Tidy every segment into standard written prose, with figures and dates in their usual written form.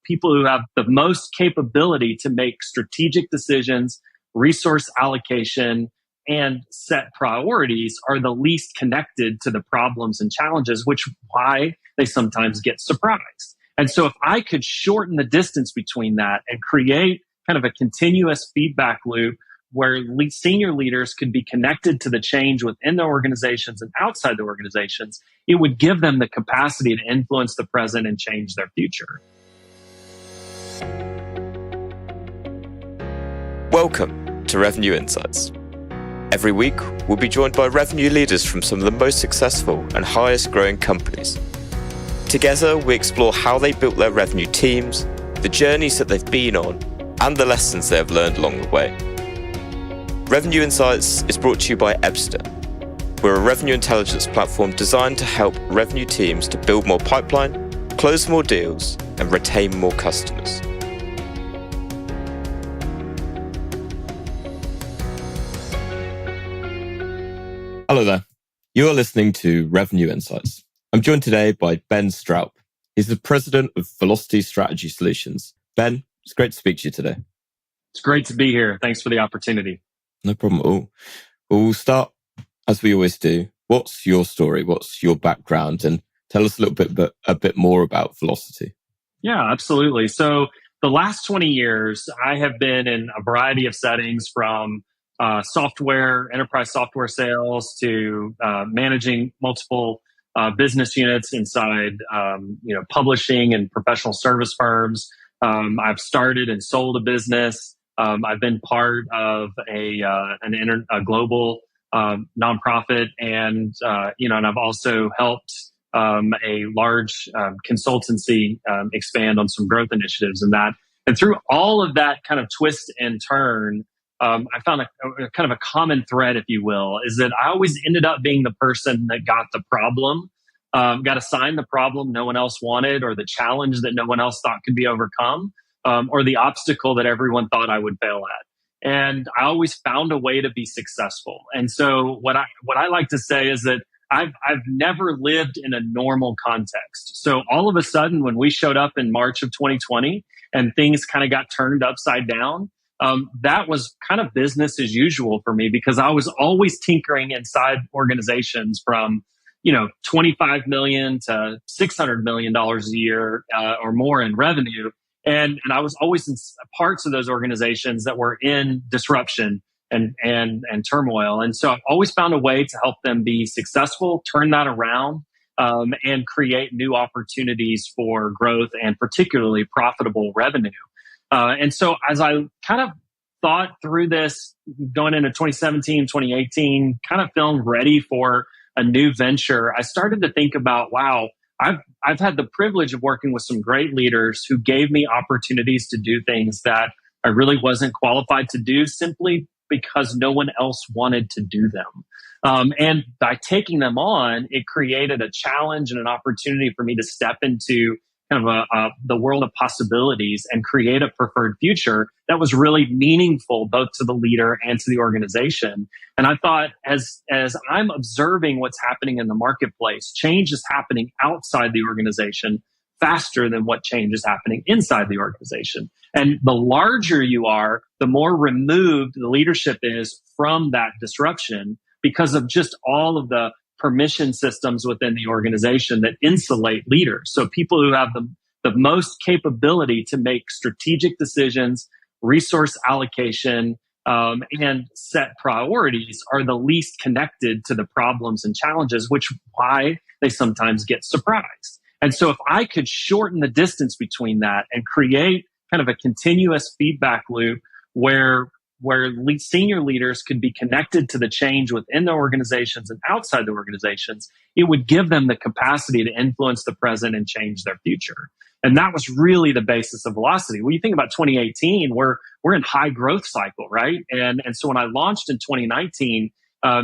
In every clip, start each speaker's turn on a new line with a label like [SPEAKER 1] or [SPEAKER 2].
[SPEAKER 1] people who have the most capability to make strategic decisions, resource allocation, and set priorities are the least connected to the problems and challenges, which is why they sometimes get surprised. And so if I could shorten the distance between that and create kind of a continuous feedback loop where senior leaders could be connected to the change within their organizations and outside their organizations, it would give them the capacity to influence the present and change their future.
[SPEAKER 2] Welcome to Revenue Insights. Every week, we'll be joined by revenue leaders from some of the most successful and highest growing companies. Together, we explore how they built their revenue teams, the journeys that they've been on, and the lessons they have learned along the way. Revenue Insights is brought to you by Ebster. We're a revenue intelligence platform designed to help revenue teams to build more pipeline, close more deals, and retain more customers.
[SPEAKER 3] Hello there. You are listening to Revenue Insights. I'm joined today by Ben Stroup. He's the president of Velocity Strategy Solutions. Ben, it's great to speak to you today.
[SPEAKER 1] It's great to be here. Thanks for the opportunity.
[SPEAKER 3] No problem at all. We'll start, as we always do. What's your story? What's your background? And tell us a bit more about Velocity.
[SPEAKER 1] Yeah, absolutely. So the last 20 years, I have been in a variety of settings from enterprise software sales to managing multiple business units inside, publishing and professional service firms. I've started and sold a business. I've been part of a global nonprofit, and I've also helped a large consultancy expand on some growth initiatives and that. And through all of that kind of twist and turn, I found a kind of a common thread, if you will, is that I always ended up being the person that got the problem, got assigned the problem no one else wanted, or the challenge that no one else thought could be overcome, or the obstacle that everyone thought I would fail at. And I always found a way to be successful. And so what I like to say is that I've never lived in a normal context. So all of a sudden, when we showed up in March of 2020 and things kind of got turned upside down, that was kind of business as usual for me, because I was always tinkering inside organizations from, $25 million to $600 million a year or more in revenue. And I was always in parts of those organizations that were in disruption and turmoil. And so I've always found a way to help them be successful, turn that around, and create new opportunities for growth and particularly profitable revenue. And so as I kind of thought through this going into 2017, 2018, kind of feeling ready for a new venture, I started to think about, wow, I've had the privilege of working with some great leaders who gave me opportunities to do things that I really wasn't qualified to do simply because no one else wanted to do them. And by taking them on, it created a challenge and an opportunity for me to step into kind of the world of possibilities and create a preferred future that was really meaningful both to the leader and to the organization. And I thought, as I'm observing what's happening in the marketplace, change is happening outside the organization faster than what change is happening inside the organization. And the larger you are, the more removed the leadership is from that disruption because of just all of the permission systems within the organization that insulate leaders. So people who have the most capability to make strategic decisions, resource allocation, and set priorities are the least connected to the problems and challenges, which is why they sometimes get surprised. And so if I could shorten the distance between that and create kind of a continuous feedback loop where senior leaders could be connected to the change within their organizations and outside their organizations, it would give them the capacity to influence the present and change their future. And that was really the basis of Velocity. When you think about 2018, we're in high growth cycle, right? And so when I launched in 2019,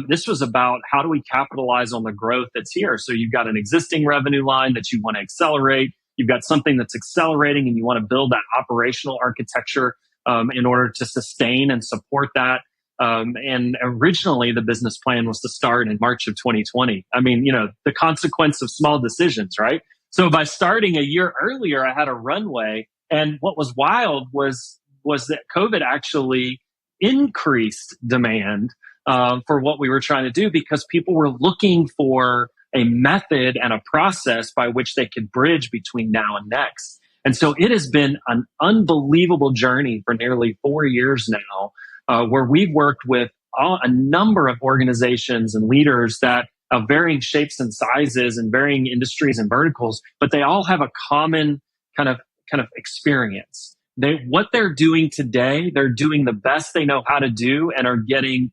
[SPEAKER 1] this was about how do we capitalize on the growth that's here. So you've got an existing revenue line that you want to accelerate. You've got something that's accelerating and you want to build that operational architecture in order to sustain and support that. And originally the business plan was to start in March of 2020. I mean, the consequence of small decisions, right? So by starting a year earlier, I had a runway And what was wild was that COVID actually increased demand for what we were trying to do, because people were looking for a method and a process by which they could bridge between now and next. And so it has been an unbelievable journey for nearly 4 years now, where we've worked with a number of organizations and leaders that of varying shapes and sizes and varying industries and verticals, but they all have a common kind of experience. What they're doing today, they're doing the best they know how to do and are getting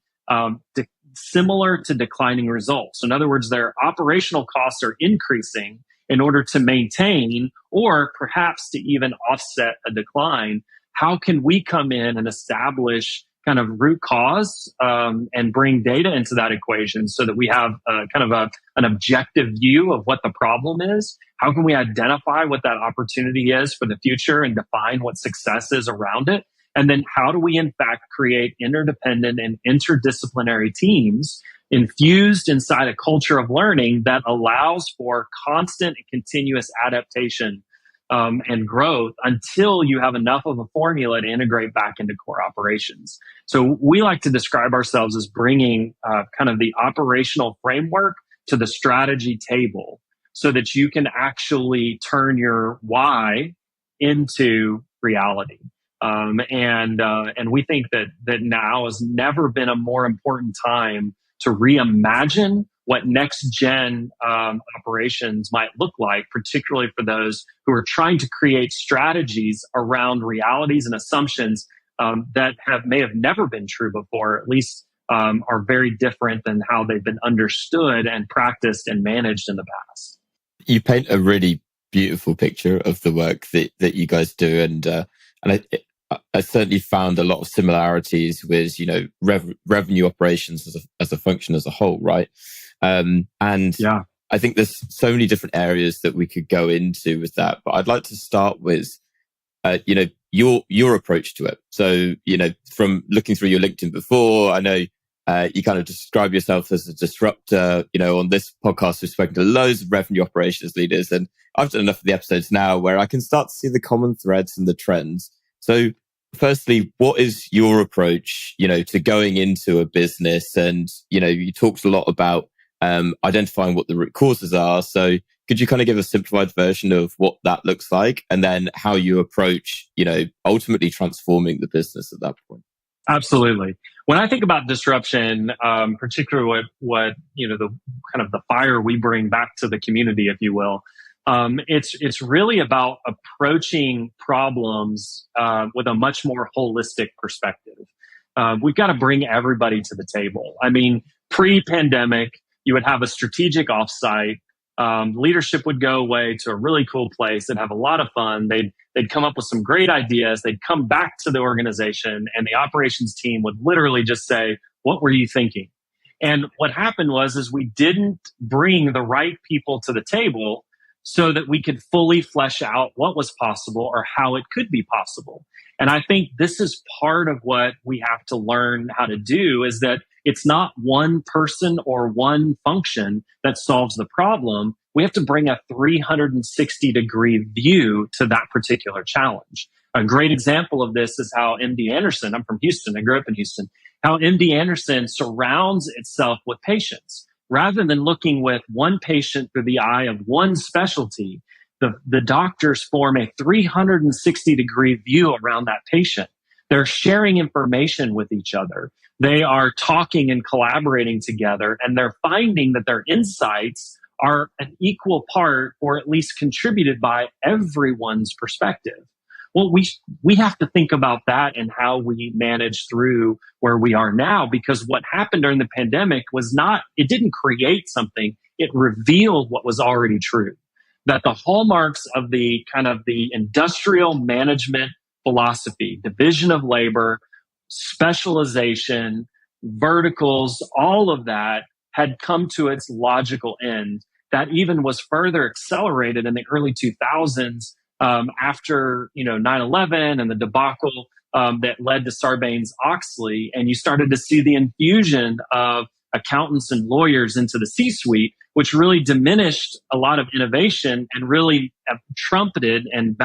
[SPEAKER 1] similar to declining results. In other words, their operational costs are increasing in order to maintain or perhaps to even offset a decline. How can we come in and establish kind of root cause and bring data into that equation so that we have an objective view of what the problem is? How can we identify what that opportunity is for the future and define what success is around it? And then how do we in fact create interdependent and interdisciplinary teams infused inside a culture of learning that allows for constant and continuous adaptation and growth until you have enough of a formula to integrate back into core operations. So we like to describe ourselves as bringing kind of the operational framework to the strategy table so that you can actually turn your why into reality. And we think that now has never been a more important time to reimagine what next gen operations might look like, particularly for those who are trying to create strategies around realities and assumptions that may have never been true before, at least are very different than how they've been understood and practiced and managed in the past.
[SPEAKER 3] You paint a really beautiful picture of the work that you guys do, and I certainly found a lot of similarities with revenue operations as a function as a whole, right? Yeah. I think there's so many different areas that we could go into with that, but I'd like to start with your approach to it. So from looking through your LinkedIn before, I know you kind of describe yourself as a disruptor. On this podcast, we've spoken to loads of revenue operations leaders, and I've done enough of the episodes now where I can start to see the common threads and the trends. So firstly, what is your approach, to going into a business? And, you talked a lot about identifying what the root causes are. So could you kind of give a simplified version of what that looks like, and then how you approach, ultimately transforming the business at that point?
[SPEAKER 1] Absolutely. When I think about disruption, particularly what the kind of the fire we bring back to the community, if you will, it's really about approaching problems with a much more holistic perspective. We've got to bring everybody to the table. I mean, pre-pandemic, you would have a strategic offsite. Leadership would go away to a really cool place and have a lot of fun. They'd come up with some great ideas. They'd come back to the organization, and the operations team would literally just say, "What were you thinking?" And what happened is we didn't bring the right people to the table so that we could fully flesh out what was possible or how it could be possible. And I think this is part of what we have to learn how to do, is that it's not one person or one function that solves the problem. We have to bring a 360-degree view to that particular challenge. A great example of this is how MD Anderson, I'm from Houston, I grew up in Houston, how MD Anderson surrounds itself with patients. Rather than looking with one patient through the eye of one specialty, the doctors form a 360-degree view around that patient. They're sharing information with each other. They are talking and collaborating together, and they're finding that their insights are an equal part, or at least contributed by, everyone's perspective. Well, we have to think about that and how we manage through where we are now, because what happened during the pandemic it didn't create something, it revealed what was already true. That the hallmarks of the industrial management philosophy, division of labor, specialization, verticals, all of that had come to its logical end. That even was further accelerated in the early 2000s after 9/11 and the debacle that led to Sarbanes-Oxley, and you started to see the infusion of accountants and lawyers into the C-suite, which really diminished a lot of innovation and really trumpeted and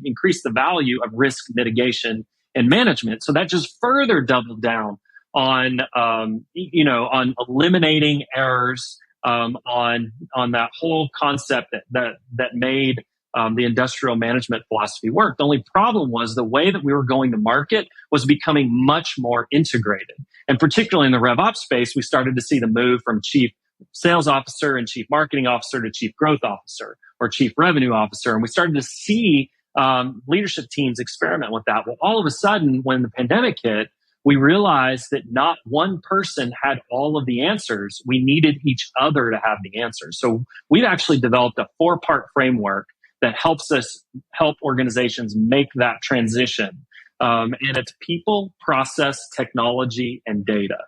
[SPEAKER 1] increased the value of risk mitigation and management. So that just further doubled down on, on eliminating errors, on that whole concept that made the industrial management philosophy work. The only problem was the way that we were going to market was becoming much more integrated. And particularly in the RevOps space, we started to see the move from chief sales officer and chief marketing officer to chief growth officer or chief revenue officer. And we started to see leadership teams experiment with that. Well, all of a sudden, when the pandemic hit, we realized that not one person had all of the answers. We needed each other to have the answers. So we've actually developed a 4-part framework that helps us help organizations make that transition. And it's people, process, technology, and data.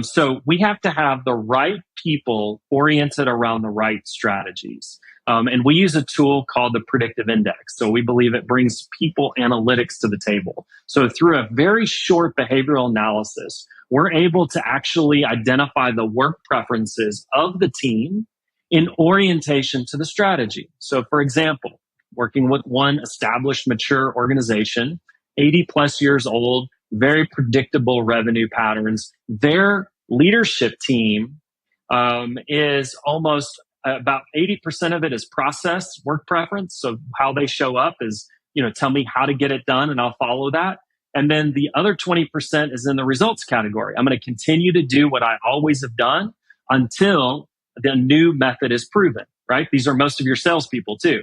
[SPEAKER 1] So we have to have the right people oriented around the right strategies. And we use a tool called the predictive index. So we believe it brings people analytics to the table. So through a very short behavioral analysis, we're able to actually identify the work preferences of the team in orientation to the strategy. So for example, working with one established, mature organization, 80 plus years old, very predictable revenue patterns, their leadership team is almost about 80% of it is process, work preference. So how they show up is, tell me how to get it done and I'll follow that. And then the other 20% is in the results category. I'm going to continue to do what I always have done until the new method is proven, right? These are most of your salespeople too.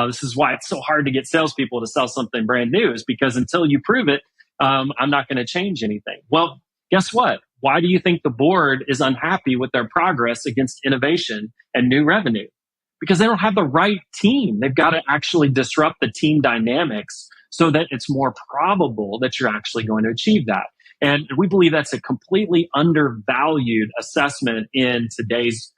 [SPEAKER 1] This is why it's so hard to get salespeople to sell something brand new, is because until you prove it, I'm not going to change anything. Well, guess what? Why do you think the board is unhappy with their progress against innovation and new revenue? Because they don't have the right team. They've got to actually disrupt the team dynamics so that it's more probable that you're actually going to achieve that. And we believe that's a completely undervalued assessment in today's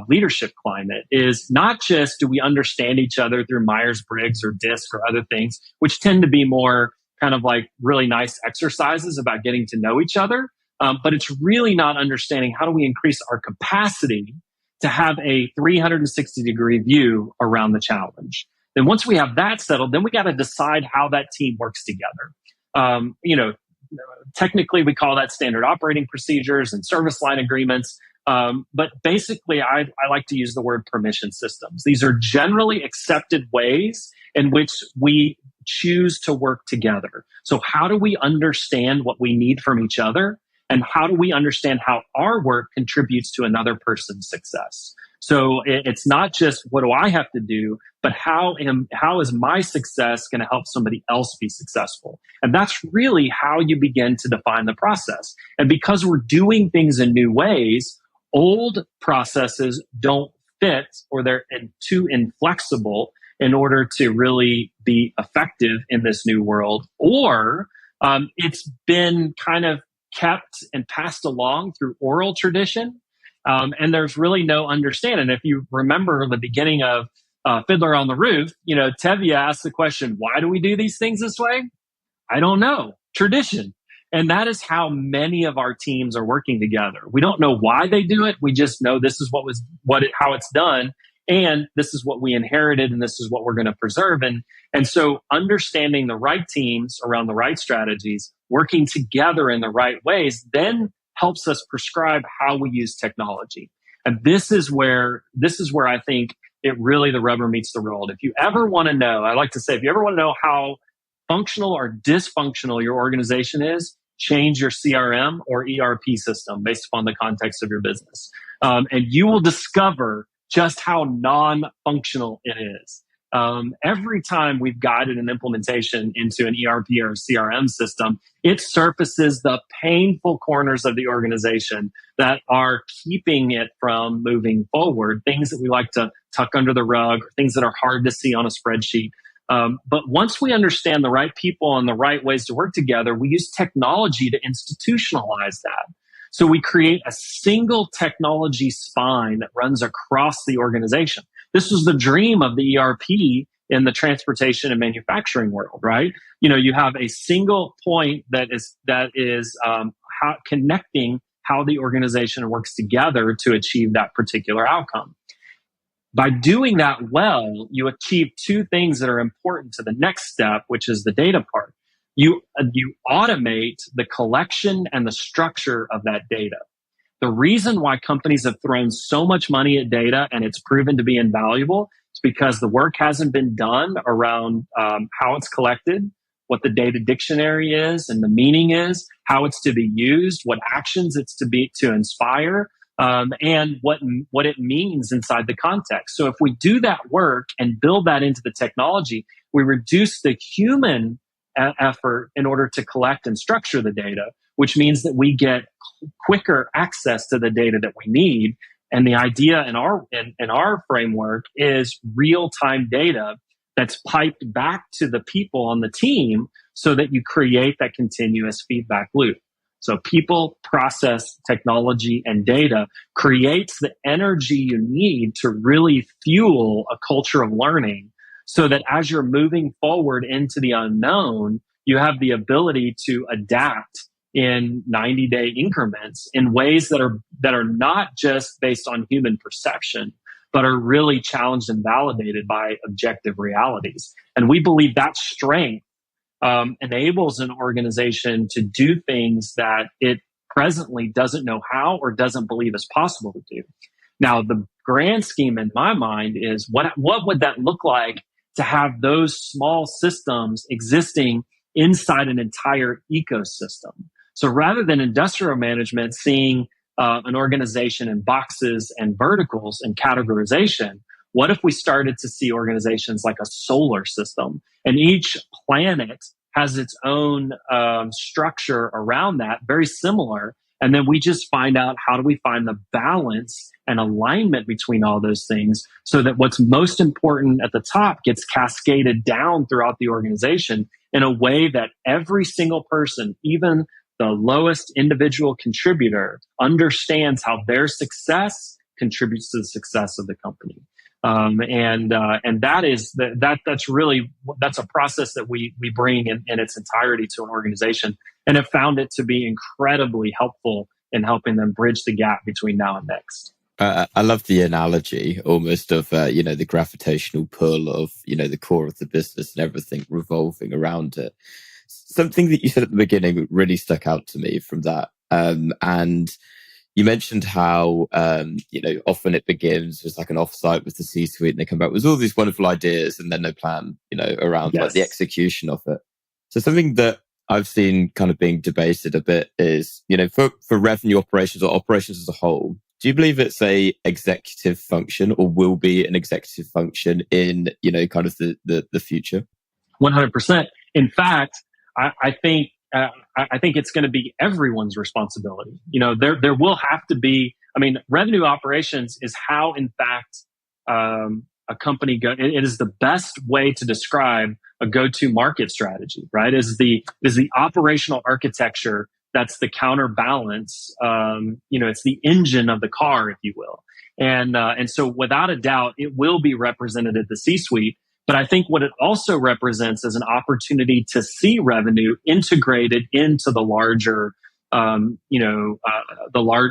[SPEAKER 1] leadership climate. Is not just do we understand each other through Myers-Briggs or DISC or other things, which tend to be more kind of like really nice exercises about getting to know each other. But it's really not understanding how do we increase our capacity to have a 360-degree view around the challenge. Then once we have that settled, then we got to decide how that team works together. Technically we call that standard operating procedures and service line agreements. But basically I like to use the word permission systems. These are generally accepted ways in which we choose to work together. So how do we understand what we need from each other? And how do we understand how our work contributes to another person's success? So it's not just what do I have to do, but how is my success going to help somebody else be successful? And that's really how you begin to define the process. And because we're doing things in new ways, old processes don't fit, or they're too inflexible in order to really be effective in this new world. Or it's been kind of kept and passed along through oral tradition. And there's really no understanding. If you remember the beginning of Fiddler on the Roof, Tevye asked the question, why do we do these things this way? I don't know. Tradition. And that is how many of our teams are working together. We don't know why they do it. We just know this is how it's done. And this is what we inherited, and this is what we're going to preserve. And so understanding the right teams around the right strategies, working together in the right ways, then helps us prescribe how we use technology. And this is where I think the rubber meets the road. If you ever want to know, I like to say, if you ever want to know how functional or dysfunctional your organization is, change your CRM or ERP system based upon the context of your business. And you will discover just how non-functional it is. Every time we've guided an implementation into an ERP or a CRM system, it surfaces the painful corners of the organization that are keeping it from moving forward, things that we like to tuck under the rug, or things that are hard to see on a spreadsheet. But once we understand the right people and the right ways to work together, we use technology to institutionalize that. So we create a single technology spine that runs across the organization. This was the dream of the ERP in the transportation and manufacturing world, right? You have a single point that is connecting how the organization works together to achieve that particular outcome. By doing that well, you achieve two things that are important to the next step, which is the data part. You automate the collection and the structure of that data. The reason why companies have thrown so much money at data and it's proven to be invaluable is because the work hasn't been done around how it's collected, what the data dictionary is and the meaning is, how it's to be used, what actions it's to inspire, and what it means inside the context. So if we do that work and build that into the technology, we reduce the human effort in order to collect and structure the data, which means that we get quicker access to the data that we need. And the idea in our framework is real-time data that's piped back to the people on the team so that you create that continuous feedback loop. So people, process, technology, and data creates the energy you need to really fuel a culture of learning so that as you're moving forward into the unknown, you have the ability to adapt in 90-day increments in ways that are not just based on human perception, but are really challenged and validated by objective realities. And we believe that strength enables an organization to do things that it presently doesn't know how or doesn't believe is possible to do. Now, the grand scheme in my mind is what would that look like to have those small systems existing inside an entire ecosystem? So rather than industrial management seeing an organization in boxes and verticals and categorization, what if we started to see organizations like a solar system, and each planet has its own structure around that, very similar. And then we just find out how do we find the balance and alignment between all those things so that what's most important at the top gets cascaded down throughout the organization in a way that every single person, even the lowest individual contributor, understands how their success contributes to the success of the company. And that's a process that we bring in its entirety to an organization, and have found it to be incredibly helpful in helping them bridge the gap between now and next.
[SPEAKER 3] I love the analogy almost of, the gravitational pull of, the core of the business and everything revolving around it. Something that you said at the beginning really stuck out to me from that. And you mentioned how, often it begins as like an offsite with the C-suite and they come back with all these wonderful ideas and then no plan, around like the execution of it. So something that I've seen kind of being debated a bit is, for revenue operations or operations as a whole, do you believe it's a executive function or will be an executive function in, kind of the future?
[SPEAKER 1] 100%. In fact, I think it's going to be everyone's responsibility. There will have to be, revenue operations is how, in fact, a company it is the best way to describe a go-to market strategy, right? Is the operational architecture that's the counterbalance. It's the engine of the car, if you will. And so without a doubt, it will be represented at the C-suite. But I think what it also represents is an opportunity to see revenue integrated into the larger,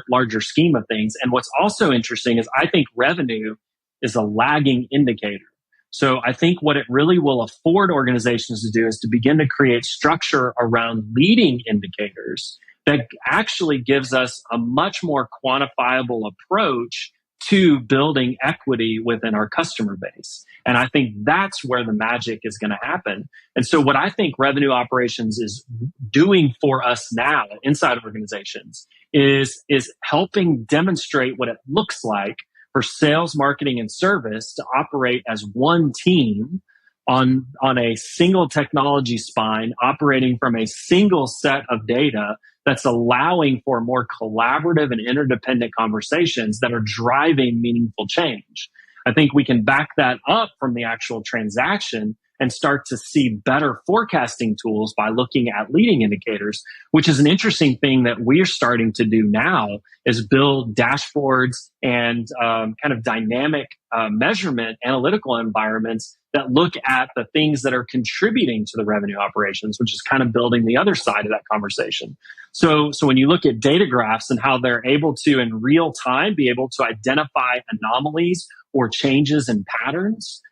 [SPEAKER 1] larger scheme of things. And what's also interesting is I think revenue is a lagging indicator. So I think what it really will afford organizations to do is to begin to create structure around leading indicators that actually gives us a much more quantifiable approach to building equity within our customer base. And I think that's where the magic is going to happen. And so what I think revenue operations is doing for us now inside organizations is helping demonstrate what it looks like for sales, marketing, and service to operate as one team on a single technology spine, operating from a single set of data that's allowing for more collaborative and interdependent conversations that are driving meaningful change. I think we can back that up from the actual transaction and start to see better forecasting tools by looking at leading indicators, which is an interesting thing that we're starting to do now, is build dashboards and kind of dynamic measurement analytical environments that look at the things that are contributing to the revenue operations, which is kind of building the other side of that conversation. So when you look at data graphs and how they're able to, in real time, be able to identify anomalies or changes in patterns,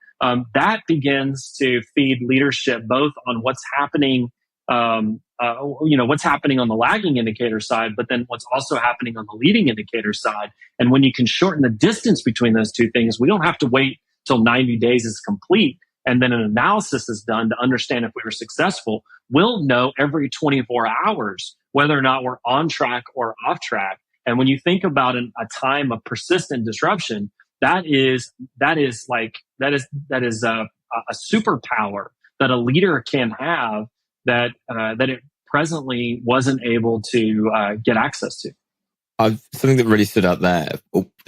[SPEAKER 1] that begins to feed leadership both on what's happening, what's happening on the lagging indicator side, but then what's also happening on the leading indicator side. And when you can shorten the distance between those two things, we don't have to wait till 90 days is complete and then an analysis is done to understand if we were successful. We'll know every 24 hours whether or not we're on track or off track. And when you think about a time of persistent disruption, that is a superpower that a leader can have that it presently wasn't able to get access to.
[SPEAKER 3] Something that really stood out there.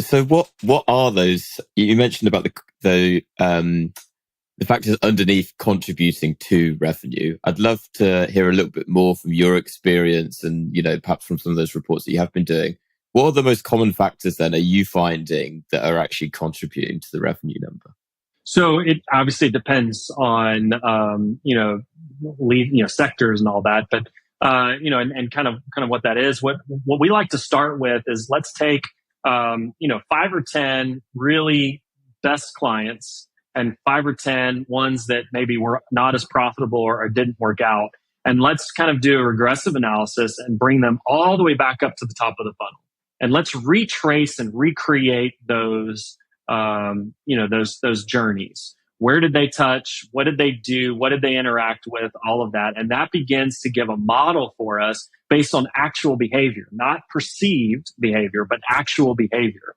[SPEAKER 3] So what are those? You mentioned about the factors underneath contributing to revenue. I'd love to hear a little bit more from your experience and, perhaps from some of those reports that you have been doing. What are the most common factors then are you finding that are actually contributing to the revenue number?
[SPEAKER 1] So it obviously depends on, sectors and all that, but, and kind of what that is. What we like to start with is let's take, 5 or 10 really best clients and 5 or 10 ones that maybe were not as profitable or didn't work out. And let's kind of do a regressive analysis and bring them all the way back up to the top of the funnel. And let's retrace and recreate those, those journeys. Where did they touch? What did they do? What did they interact with? All of that. And that begins to give a model for us based on actual behavior, not perceived behavior, but actual behavior.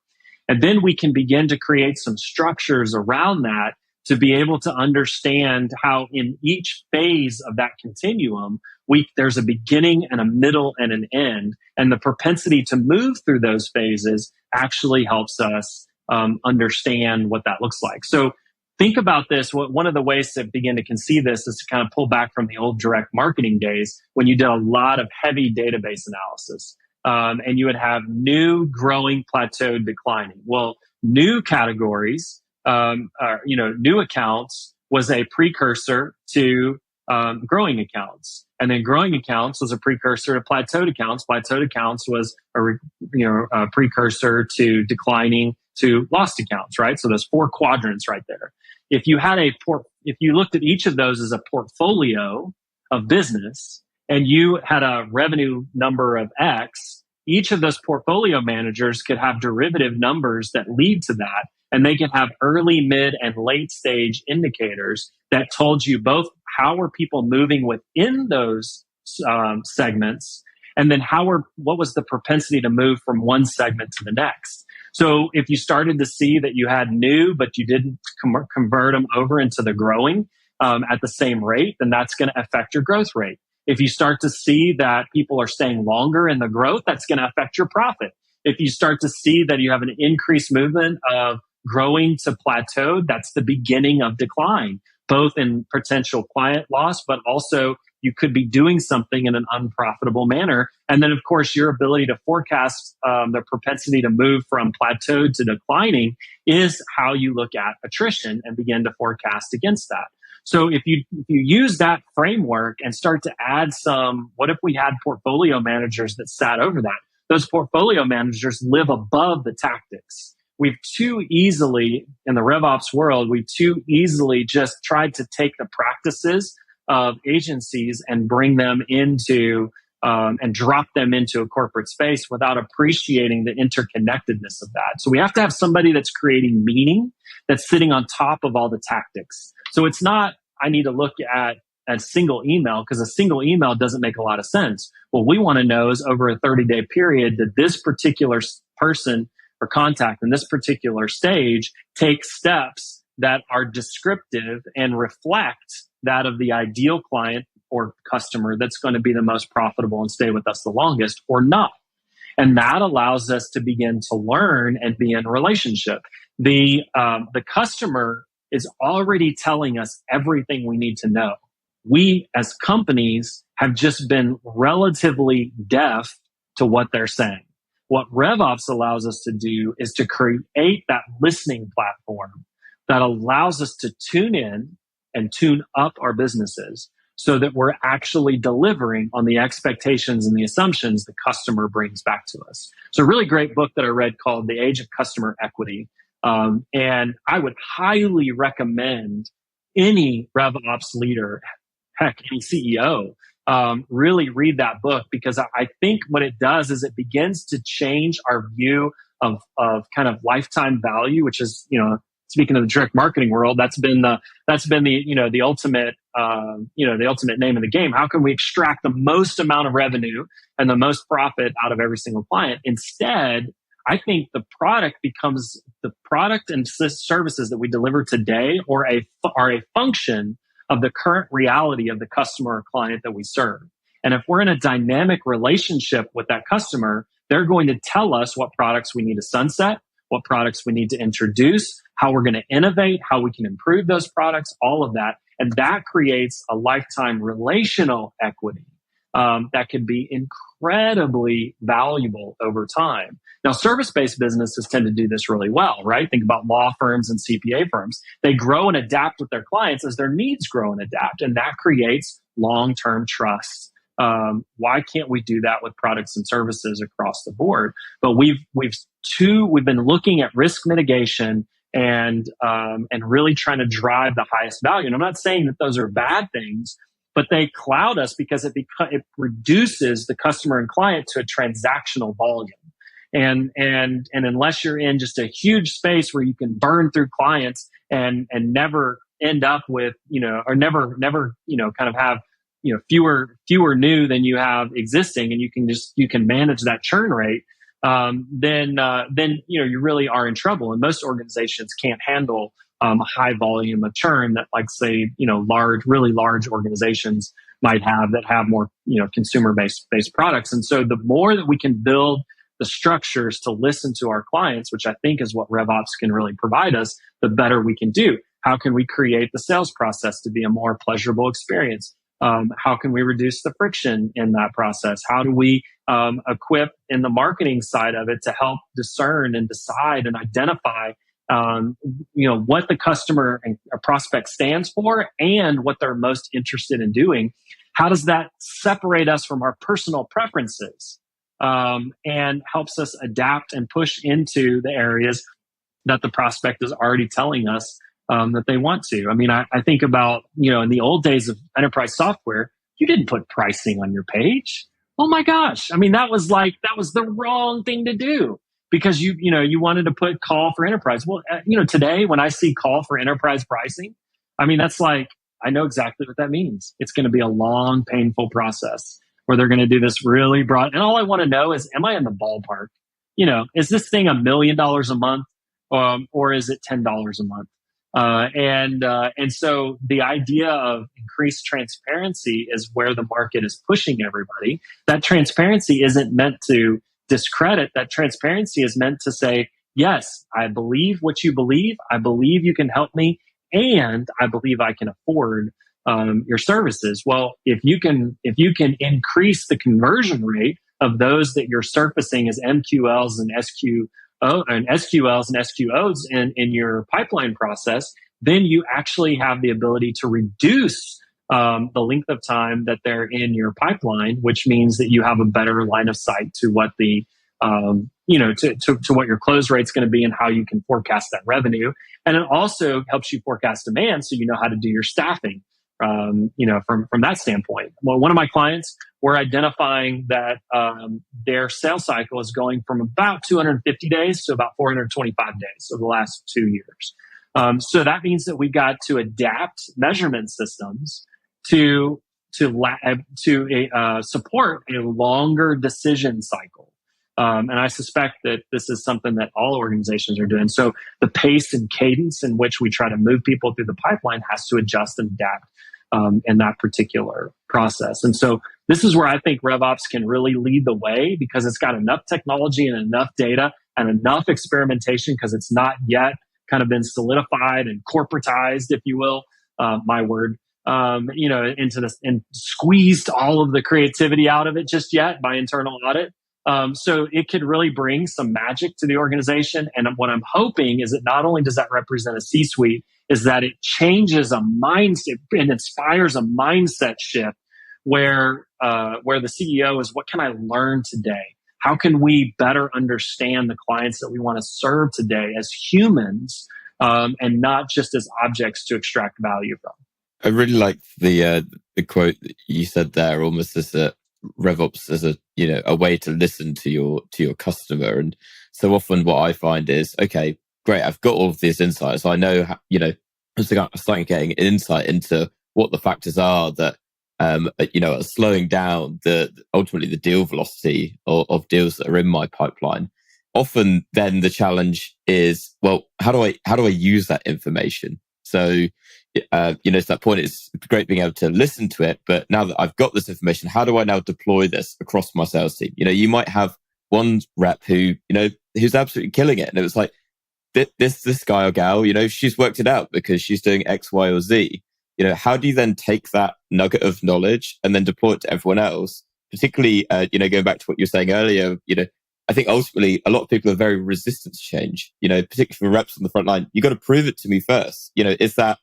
[SPEAKER 1] And then we can begin to create some structures around that to be able to understand how in each phase of that continuum, there's a beginning and a middle and an end. And the propensity to move through those phases actually helps us understand what that looks like. So think about this. One of the ways to begin to conceive this is to kind of pull back from the old direct marketing days when you did a lot of heavy database analysis. And you would have new, growing, plateaued, declining. Well, new categories, new accounts was a precursor to growing accounts. And then growing accounts was a precursor to plateaued accounts. Plateaued accounts was a precursor to declining to lost accounts, right? So there's 4 quadrants right there. If you had if you looked at each of those as a portfolio of business and you had a revenue number of X, each of those portfolio managers could have derivative numbers that lead to that. And they can have early, mid, and late stage indicators that told you both how were people moving within those segments, and then what was the propensity to move from one segment to the next. So if you started to see that you had new, but you didn't convert them over into the growing at the same rate, then that's going to affect your growth rate. If you start to see that people are staying longer in the growth, that's going to affect your profit. If you start to see that you have an increased movement of growing to plateaued, that's the beginning of decline, both in potential client loss, but also you could be doing something in an unprofitable manner. And then, of course, your ability to forecast the propensity to move from plateaued to declining is how you look at attrition and begin to forecast against that. So if you use that framework and start to add what if we had portfolio managers that sat over that? Those portfolio managers live above the tactics. We've too easily, in the RevOps world, just tried to take the practices of agencies and bring them into and drop them into a corporate space without appreciating the interconnectedness of that. So we have to have somebody that's creating meaning, that's sitting on top of all the tactics. So it's not, I need to look at a single email because a single email doesn't make a lot of sense. What we want to know is over a 30-day period, did this particular person or contact in this particular stage take steps that are descriptive and reflect that of the ideal client or customer that's going to be the most profitable and stay with us the longest or not. And that allows us to begin to learn and be in relationship. The customer is already telling us everything we need to know. We as companies have just been relatively deaf to what they're saying. What RevOps allows us to do is to create that listening platform that allows us to tune in and tune up our businesses so that we're actually delivering on the expectations and the assumptions the customer brings back to us. So a really great book that I read called The Age of Customer Equity. And I would highly recommend any RevOps leader, heck, any CEO, really read that book, because I think what it does is it begins to change our view of kind of lifetime value, which is, speaking of the direct marketing world, that's been the the ultimate the ultimate name of the game. How can we extract the most amount of revenue and the most profit out of every single client? Instead, I think the product becomes the product and services that we deliver today are a function of the current reality of the customer or client that we serve. And if we're in a dynamic relationship with that customer, they're going to tell us what products we need to sunset, what products we need to introduce, how we're going to innovate, how we can improve those products, all of that. And that creates a lifetime relational equity that can be incredibly valuable over time. Now, service-based businesses tend to do this really well, right? Think about law firms and CPA firms. They grow and adapt with their clients as their needs grow and adapt, and that creates long-term trust. Why can't we do that with products and services across the board? But we've been looking at risk mitigation and really trying to drive the highest value. And I'm not saying that those are bad things, but they cloud us because it reduces the customer and client to a transactional volume. And unless you're in just a huge space where you can burn through clients and never end up with, or never, kind of have, fewer new than you have existing, and you can manage that churn rate, then you really are in trouble. And most organizations can't handle a high volume of churn that, like, say, really large organizations might have that have more, consumer-based products. And so the more that we can build the structures to listen to our clients, which I think is what RevOps can really provide us, the better we can do. How can we create the sales process to be a more pleasurable experience? How can we reduce the friction in that process? How do we equip in the marketing side of it to help discern and decide and identify what the customer and prospect stands for and what they're most interested in doing? How does that separate us from our personal preferences and helps us adapt and push into the areas that the prospect is already telling us that they want to? I mean, I think about, in the old days of enterprise software, you didn't put pricing on your page. Oh my gosh. I mean, that was the wrong thing to do, because you wanted to put call for enterprise. Well, today when I see call for enterprise pricing, I mean, that's like, I know exactly what that means. It's going to be a long, painful process where they're going to do this really broad. And all I want to know is, am I in the ballpark? Is this thing $1 million a month, or is it $10 a month? And so the idea of increased transparency is where the market is pushing everybody. That transparency isn't meant to discredit. That transparency is meant to say, yes, I believe what you believe. I believe you can help me, and I believe I can afford your services. Well, if you can increase the conversion rate of those that you're surfacing as MQLs and SQLs and SQOs in your pipeline process, then you actually have the ability to reduce the length of time that they're in your pipeline, which means that you have a better line of sight to what the to what your close rate's going to be and how you can forecast that revenue. And it also helps you forecast demand, so you know how to do your staffing. From that standpoint. Well, one of my clients, we're identifying that their sales cycle is going from about 250 days to about 425 days over the last 2 years. So that means that we've got to adapt measurement systems to support a longer decision cycle. And I suspect that this is something that all organizations are doing. So the pace and cadence in which we try to move people through the pipeline has to adjust and adapt in that particular process. And so this is where I think RevOps can really lead the way, because it's got enough technology and enough data and enough experimentation, because it's not yet kind of been solidified and corporatized, if you will, my word, into this, and squeezed all of the creativity out of it just yet by internal audit. So it could really bring some magic to the organization. And what I'm hoping is that not only does that represent a C-suite, is that it changes a mindset and inspires a mindset shift where the CEO is, what can I learn today? How can we better understand the clients that we want to serve today as humans, and not just as objects to extract value from?
[SPEAKER 3] I really like the quote that you said there, almost as a RevOps as a way to listen to your customer. And so often what I find is, okay, great, I've got all of these insights. I know how, I'm starting getting insight into what the factors are that are slowing down ultimately the deal velocity of deals that are in my pipeline. Often then the challenge is, well, how do I use that information? So to that point, it's great being able to listen to it. But now that I've got this information, how do I now deploy this across my sales team? You might have one rep who's absolutely killing it. And it was like, this guy or gal, she's worked it out because she's doing X, Y, or Z. How do you then take that nugget of knowledge and then deploy it to everyone else? Particularly, going back to what you were saying earlier, I think ultimately a lot of people are very resistant to change, particularly for reps on the front line. You got to prove it to me first. Is that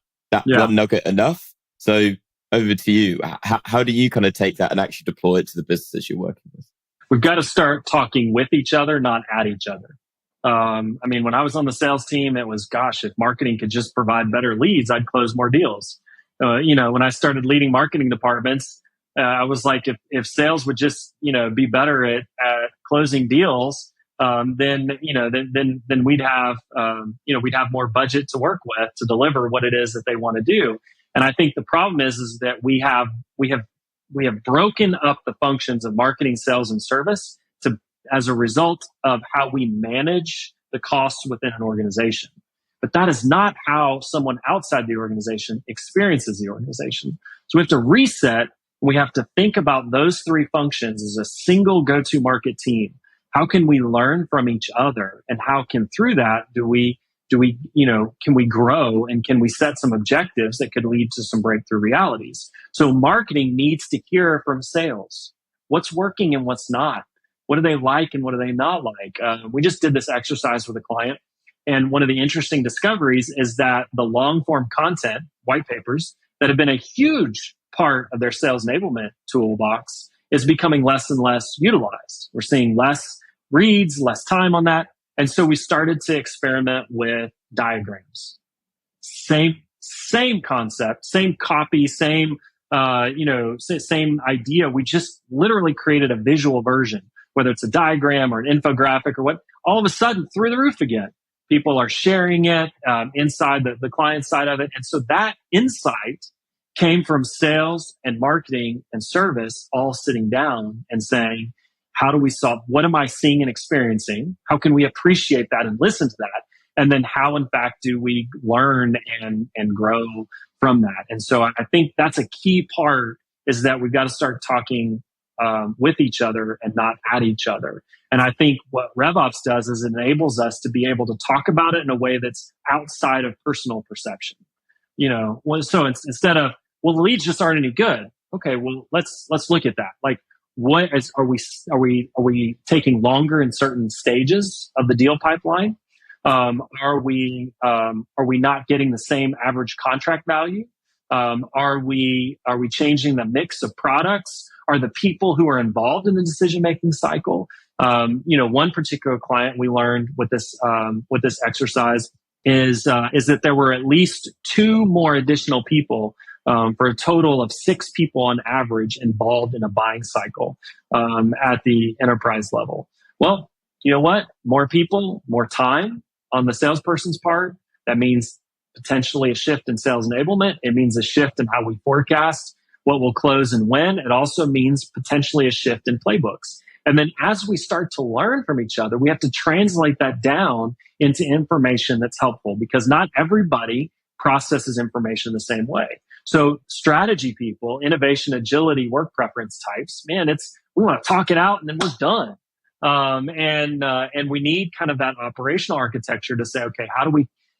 [SPEAKER 3] one nugget enough? So over to you. How do you kind of take that and actually deploy it to the businesses you're working with?
[SPEAKER 1] We've got to start talking with each other, not at each other. When I was on the sales team, it was, gosh, if marketing could just provide better leads, I'd close more deals. When I started leading marketing departments, I was like, if sales would just, be better at closing deals, then we'd have more budget to work with to deliver what it is that they want to do. And I think the problem is that we have broken up the functions of marketing, sales, and service as a result of how we manage the costs within an organization. But that is not how someone outside the organization experiences the organization. So we have to reset. We have to think about those three functions as a single go-to market team. How can we learn from each other? And how can, through that, can we grow, and can we set some objectives that could lead to some breakthrough realities? So marketing needs to hear from sales. What's working and what's not? What do they like and what do they not like? We just did this exercise with a client. And one of the interesting discoveries is that the long form content, white papers, that have been a huge part of their sales enablement toolbox is becoming less and less utilized. We're seeing less reads, less time on that. And so we started to experiment with diagrams. Same concept, same copy, same idea. We just literally created a visual version, whether it's a diagram or an infographic or what. All of a sudden, through the roof again. People are sharing it inside the client side of it. And so that insight came from sales and marketing and service all sitting down and saying, how do we solve? What am I seeing and experiencing? How can we appreciate that and listen to that? And then how, in fact, do we learn and grow from that? And so I think that's a key part, is that we've got to start talking with each other and not at each other. And I think what RevOps does is it enables us to be able to talk about it in a way that's outside of personal perception. So instead of, well, the leads just aren't any good. Okay, well, let's look at that. Like, are we taking longer in certain stages of the deal pipeline? Are we not getting the same average contract value? Are we changing the mix of products? Are the people who are involved in the decision-making cycle? One particular client we learned with this exercise is that there were at least 2 more additional people for a total of 6 people on average involved in a buying cycle at the enterprise level. Well, you know what? More people, more time on the salesperson's part. That means potentially a shift in sales enablement. It means a shift in how we forecast what will close and when. It also means potentially a shift in playbooks. And then as we start to learn from each other, we have to translate that down into information that's helpful, because not everybody processes information the same way. So strategy people, innovation, agility, work preference types, man, we want to talk it out and then we're done. And we need kind of that operational architecture to say, okay, how do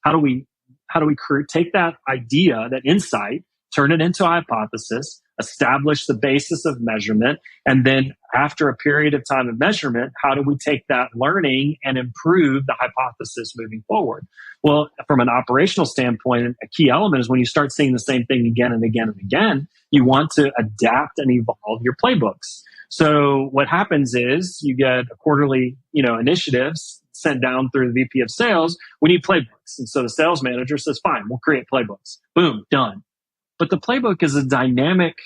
[SPEAKER 1] take that idea, that insight, turn it into a hypothesis, establish the basis of measurement, and then after a period of time of measurement, how do we take that learning and improve the hypothesis moving forward? Well, from an operational standpoint, a key element is when you start seeing the same thing again and again and again, you want to adapt and evolve your playbooks. So what happens is you get a quarterly, initiatives sent down through the VP of sales. We need playbooks. And so the sales manager says, fine, we'll create playbooks. Boom, done. But the playbook is a dynamic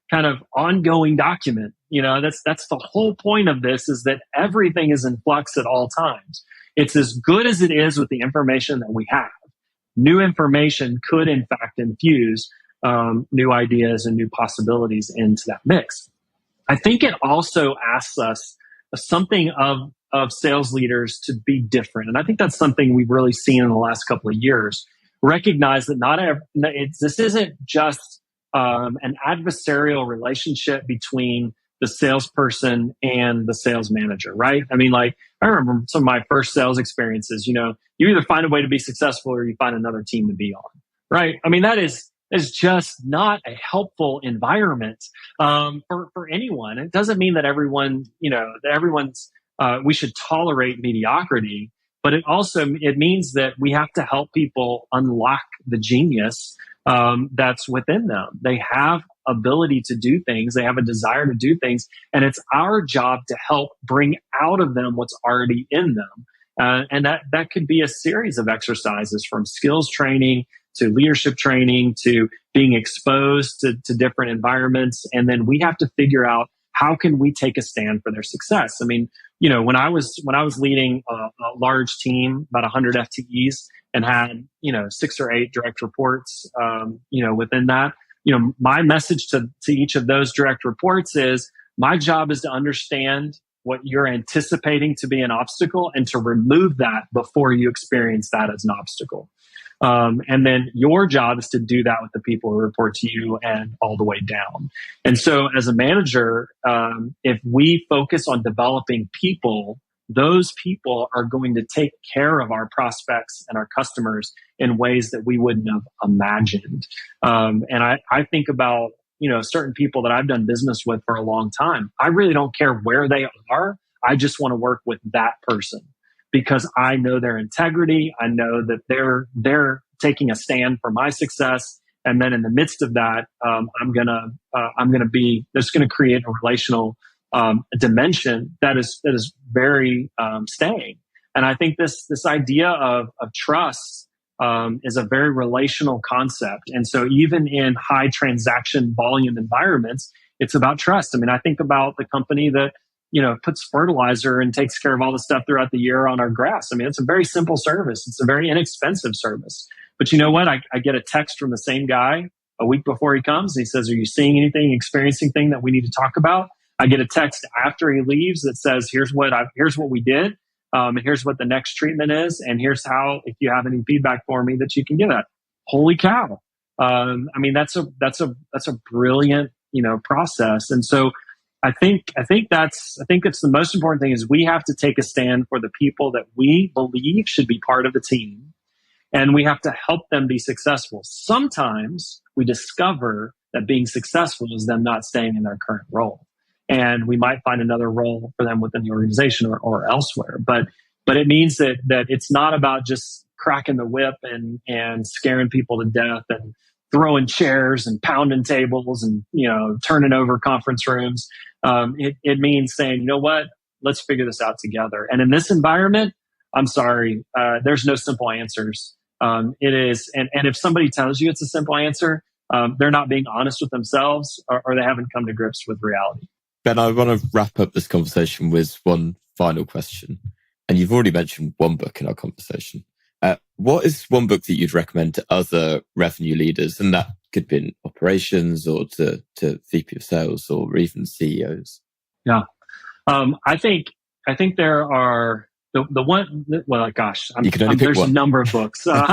[SPEAKER 1] kind of ongoing document. That's the whole point of this, is that everything is in flux at all times. It's as good as it is with the information that we have. New information could, in fact, infuse new ideas and new possibilities into that mix. I think it also asks us something of sales leaders to be different. And I think that's something we've really seen in the last couple of years. Recognize that this isn't just an adversarial relationship between the salesperson and the sales manager, right? I mean, I remember some of my first sales experiences, you either find a way to be successful or you find another team to be on, right? I mean, that is just not a helpful environment for anyone. It doesn't mean that everyone, we should tolerate mediocrity, but it means that we have to help people unlock the genius that's within them. They have ability to do things. They have a desire to do things. And it's our job to help bring out of them what's already in them. And that could be a series of exercises, from skills training to leadership training to being exposed to different environments. And then we have to figure out, how can we take a stand for their success? I mean, when I was leading a large team, about 100 FTEs, and had 6 or 8 direct reports, within that, my message to each of those direct reports is, my job is to understand what you're anticipating to be an obstacle and to remove that before you experience that as an obstacle. And then your job is to do that with the people who report to you and all the way down. And so as a manager, if we focus on developing people, those people are going to take care of our prospects and our customers in ways that we wouldn't have imagined. And I think about, certain people that I've done business with for a long time. I really don't care where they are. I just want to work with that person, because I know their integrity. I know that they're taking a stand for my success. And then in the midst of that, I'm gonna be just gonna create a relational dimension that is very staying. And I think this idea of trust is a very relational concept. And so even in high transaction volume environments, it's about trust. I mean, I think about the company that puts fertilizer and takes care of all the stuff throughout the year on our grass. I mean, it's a very simple service. It's a very inexpensive service. But you know what? I get a text from the same guy a week before he comes. He says, are you seeing anything, experiencing anything that we need to talk about? I get a text after he leaves that says, here's what we did. And here's what the next treatment is. And here's how, if you have any feedback for me, that you can give that. Holy cow. I mean, that's a brilliant, process. And so I think it's the most important thing, is we have to take a stand for the people that we believe should be part of the team, and we have to help them be successful. Sometimes we discover that being successful is them not staying in their current role, and we might find another role for them within the organization or elsewhere. But it means that it's not about just cracking the whip and scaring people to death and throwing chairs and pounding tables and turning over conference rooms. It means saying, you know what, let's figure this out together. And in this environment, I'm sorry, there's no simple answers. It is, and if somebody tells you it's a simple answer, they're not being honest with themselves, or they haven't come to grips with reality.
[SPEAKER 3] Ben, I want to wrap up this conversation with one final question. And you've already mentioned one book in our conversation. What is one book that you'd recommend to other revenue leaders? And that could be in operations or to VP of sales or even CEOs.
[SPEAKER 1] Yeah. I think there are the one, well, gosh,
[SPEAKER 3] you can only pick
[SPEAKER 1] there's
[SPEAKER 3] one.
[SPEAKER 1] A number of books. So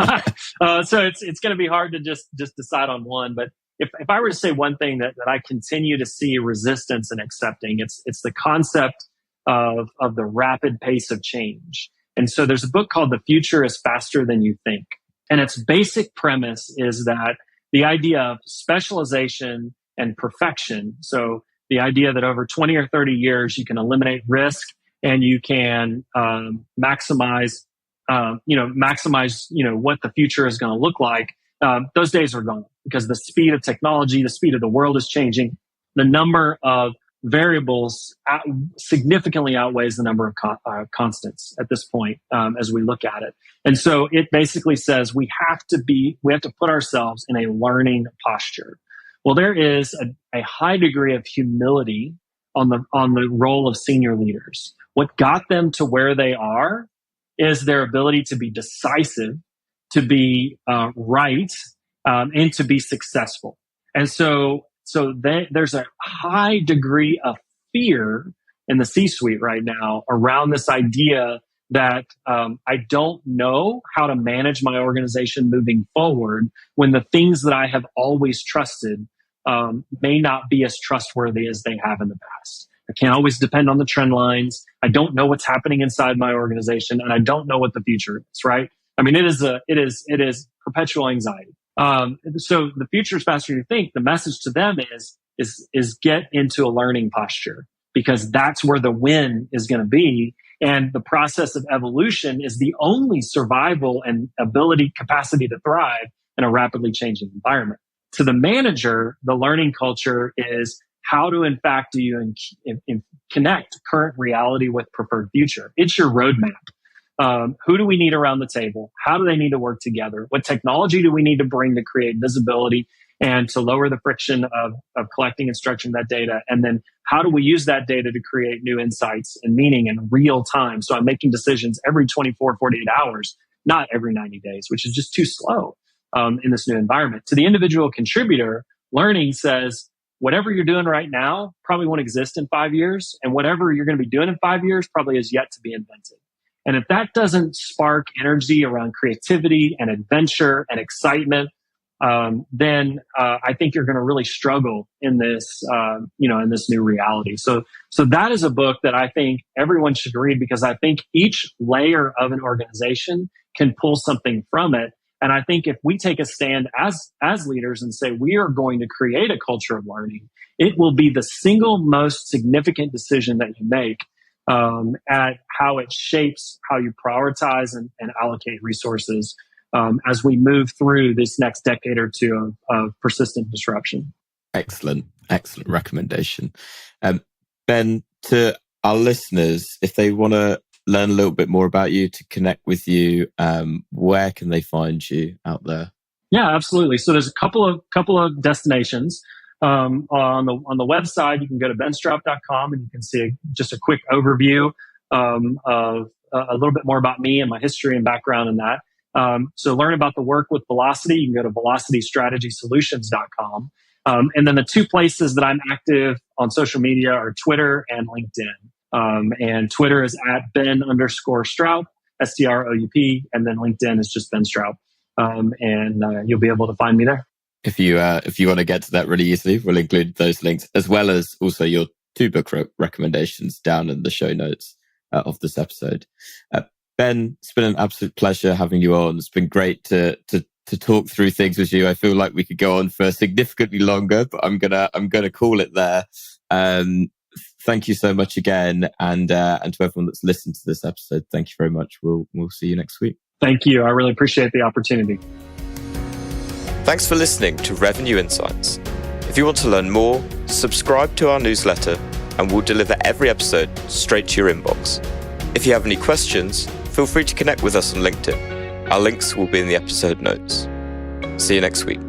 [SPEAKER 1] it's going to be hard to just decide on one. But if I were to say one thing that I continue to see resistance in accepting, it's the concept of the rapid pace of change. And so there's a book called The Future is Faster Than You Think. And its basic premise is that the idea of specialization and perfection. So the idea that over 20 or 30 years, you can eliminate risk and you can maximize what the future is going to look like. Those days are gone because the speed of technology, the speed of the world is changing. The number of variables significantly outweighs the number of constants at this point as we look at it. And so it basically says we have to put ourselves in a learning posture. Well, there is a high degree of humility on the role of senior leaders. What got them to where they are is their ability to be decisive, to be right, and to be successful. And so there's a high degree of fear in the C-suite right now around this idea that I don't know how to manage my organization moving forward when the things that I have always trusted may not be as trustworthy as they have in the past. I can't always depend on the trend lines. I don't know what's happening inside my organization, and I don't know what the future is, right? I mean, it is perpetual anxiety. So the future is faster than you think. The message to them is get into a learning posture, because that's where the win is going to be. And the process of evolution is the only survival and capacity to thrive in a rapidly changing environment. To the manager, the learning culture is how to, in fact, do you connect current reality with preferred future. It's your roadmap. Who do we need around the table? How do they need to work together? What technology do we need to bring to create visibility and to lower the friction of collecting and structuring that data? And then how do we use that data to create new insights and meaning in real time? So I'm making decisions every 24, 48 hours, not every 90 days, which is just too slow in this new environment. To the individual contributor, learning says, whatever you're doing right now probably won't exist in 5 years. And whatever you're going to be doing in 5 years probably is yet to be invented. And if that doesn't spark energy around creativity and adventure and excitement, then I think you're going to really struggle in this, in this new reality. So that is a book that I think everyone should read, because I think each layer of an organization can pull something from it. And I think if we take a stand as leaders and say we are going to create a culture of learning, it will be the single most significant decision that you make at how it shapes how you prioritize and allocate resources as we move through this next decade or two of persistent disruption.
[SPEAKER 3] Excellent recommendation. Ben, to our listeners, if they want to learn a little bit more about you, to connect with you, where can they find you out there?
[SPEAKER 1] Yeah, absolutely. So there's a couple of destinations. On the website, you can go to benstroup.com and you can see just a quick overview of a little bit more about me and my history and background in that. So learn about the work with Velocity. You can go to velocitystrategysolutions.com. And then the two places that I'm active on social media are Twitter and LinkedIn. And Twitter is at Ben_Stroup, STROUP, and then LinkedIn is just Ben Stroup. And you'll be able to find me there.
[SPEAKER 3] If you want to get to that really easily, we'll include those links, as well as also your 2 book recommendations down in the show notes of this episode. Ben, it's been an absolute pleasure having you on. It's been great to talk through things with you. I feel like we could go on for significantly longer, but I'm gonna call it there. Thank you so much again, and to everyone that's listened to this episode, thank you very much. We'll see you next week.
[SPEAKER 1] Thank you. I really appreciate the opportunity.
[SPEAKER 2] Thanks for listening to Revenue Insights. If you want to learn more, subscribe to our newsletter and we'll deliver every episode straight to your inbox. If you have any questions, feel free to connect with us on LinkedIn. Our links will be in the episode notes. See you next week.